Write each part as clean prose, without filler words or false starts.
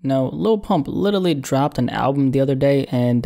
Now, Lil Pump literally dropped an album the other day and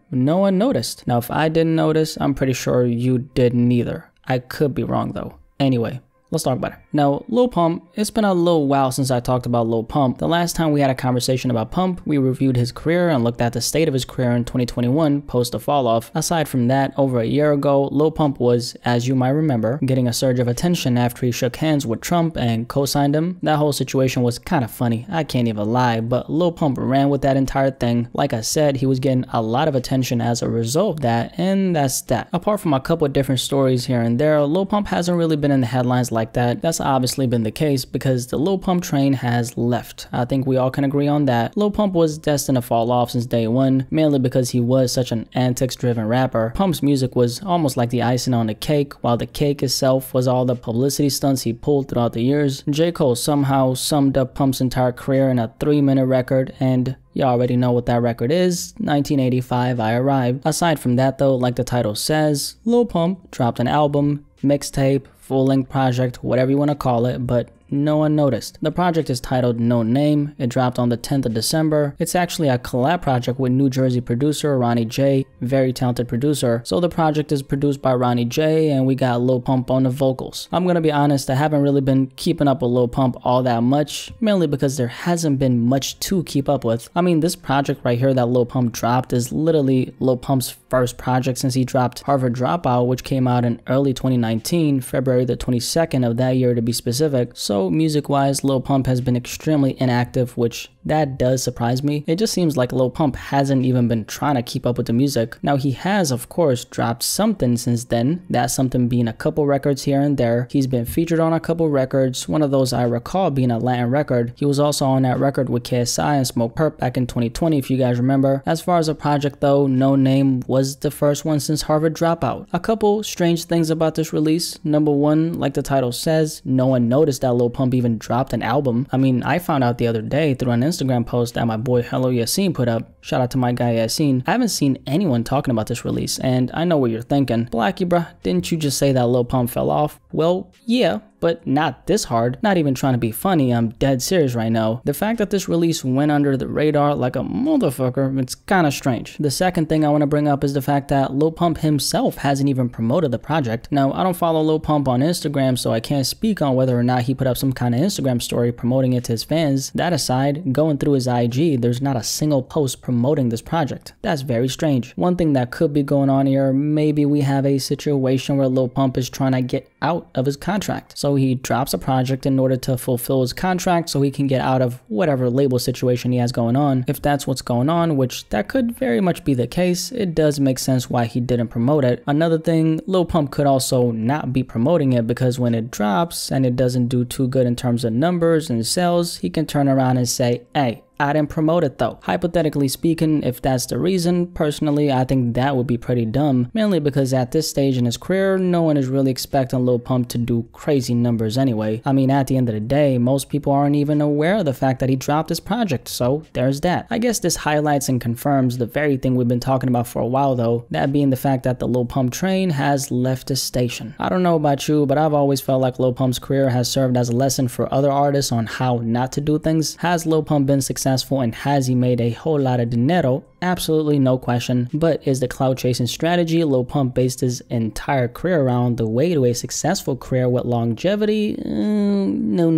no one noticed. Now, if I didn't notice, I'm pretty sure you didn't either. I could be wrong though. Anyway, let's talk about it. Now, Lil Pump, it's been a little while since I talked about Lil Pump. The last time we had a conversation about Pump, we reviewed his career and looked at the state of his career in 2021 post the fall off. Aside from that, over a year ago, Lil Pump was, as you might remember, getting a surge of attention after he shook hands with Trump and co-signed him. That whole situation was kind of funny, I can't even lie, but Lil Pump ran with that entire thing. Like I said, he was getting a lot of attention as a result of that, and that's that. Apart from a couple of different stories here and there, Lil Pump hasn't really been in the headlines like that. That's obviously been the case because the Lil Pump train has left. I think we all can agree on that. Lil Pump was destined to fall off since day one, mainly because he was such an antics-driven rapper. Pump's music was almost like the icing on the cake, while the cake itself was all the publicity stunts he pulled throughout the years. J. Cole somehow summed up Pump's entire career in a 3-minute record, and you already know what that record is, 1985, I Arrived. Aside from that though, like the title says, Lil Pump dropped an album, mixtape, full-length project, whatever you want to call it, but no one noticed. The project is titled No Name. It dropped on the 10th of December. It's actually a collab project with New Jersey producer Ronnie J, very talented producer. So the project is produced by Ronnie J and we got Lil Pump on the vocals. I'm gonna be honest, I haven't really been keeping up with Lil Pump all that much, mainly because there hasn't been much to keep up with. I mean, this project right here that Lil Pump dropped is literally Lil Pump's first project since he dropped Harvard Dropout, which came out in early 2019, February the 22nd of that year to be specific. So music-wise, Lil Pump has been extremely inactive, which that does surprise me. It just seems like Lil Pump hasn't even been trying to keep up with the music. Now he has, of course, dropped something since then, that something being a couple records here and there. He's been featured on a couple records, one of those I recall being a Latin record. He was also on that record with KSI and Smoke Perp back in 2020 if you guys remember. As far as a project though, No Name was the first one since Harvard Dropout. A couple strange things about this release. Number one, like the title says, no one noticed that Lil Pump even dropped an album. I mean, I found out the other day through an Instagram post that my boy Hello Yassine put up. Shout out to my guy Yassine. I haven't seen anyone talking about this release, and I know what you're thinking. Blackie bruh, didn't you just say that Lil Pump fell off? Well, yeah, but not this hard. Not even trying to be funny, I'm dead serious right now. The fact that this release went under the radar like a motherfucker, it's kinda strange. The second thing I want to bring up is the fact that Lil Pump himself hasn't even promoted the project. Now, I don't follow Lil Pump on Instagram, so I can't speak on whether or not he put up some kind of Instagram story promoting it to his fans. That aside, going through his IG, there's not a single post promoting this project. That's very strange. One thing that could be going on here, maybe we have a situation where Lil Pump is trying to get out of his contract. So he drops a project in order to fulfill his contract so he can get out of whatever label situation he has going on. If that's what's going on, which that could very much be the case, it does make sense why he didn't promote it. Another thing, Lil Pump could also not be promoting it because when it drops and it doesn't do too good in terms of numbers and sales, he can turn around and say, hey, I didn't promote it though. Hypothetically speaking, if that's the reason, personally, I think that would be pretty dumb, mainly because at this stage in his career, no one is really expecting Lil Pump to do crazy numbers anyway. I mean, at the end of the day, most people aren't even aware of the fact that he dropped his project, so there's that. I guess this highlights and confirms the very thing we've been talking about for a while though, that being the fact that the Lil Pump train has left the station. I don't know about you, but I've always felt like Lil Pump's career has served as a lesson for other artists on how not to do things. Has Lil Pump been successful and has he made a whole lot of dinero? Absolutely no question, but is the clout chasing strategy Lil Pump based his entire career around the way to a successful career with longevity? No.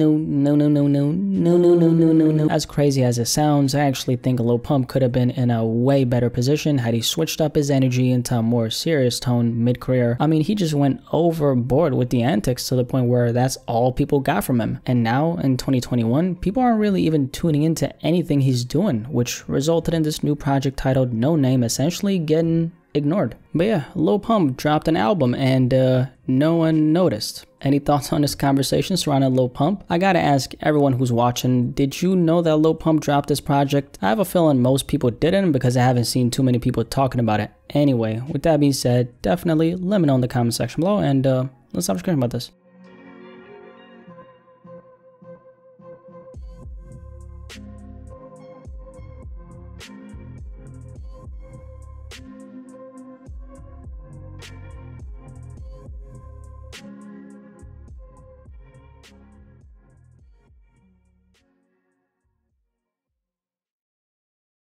As crazy as it sounds, I actually think Lil Pump could have been in a way better position had he switched up his energy into a more serious tone mid-career. I mean, he just went overboard with the antics to the point where that's all people got from him. And now in 2021, people aren't really even tuning into anything he's doing, which resulted in this new project titled No Name essentially getting ignored. But yeah, Lil Pump dropped an album and no one noticed. Any thoughts on this conversation surrounding Lil Pump? I gotta ask everyone who's watching, did you know that Lil Pump dropped this project? I have a feeling most people didn't because I haven't seen too many people talking about it. Anyway, with that being said, definitely let me know in the comment section below and let's have a discussion about this.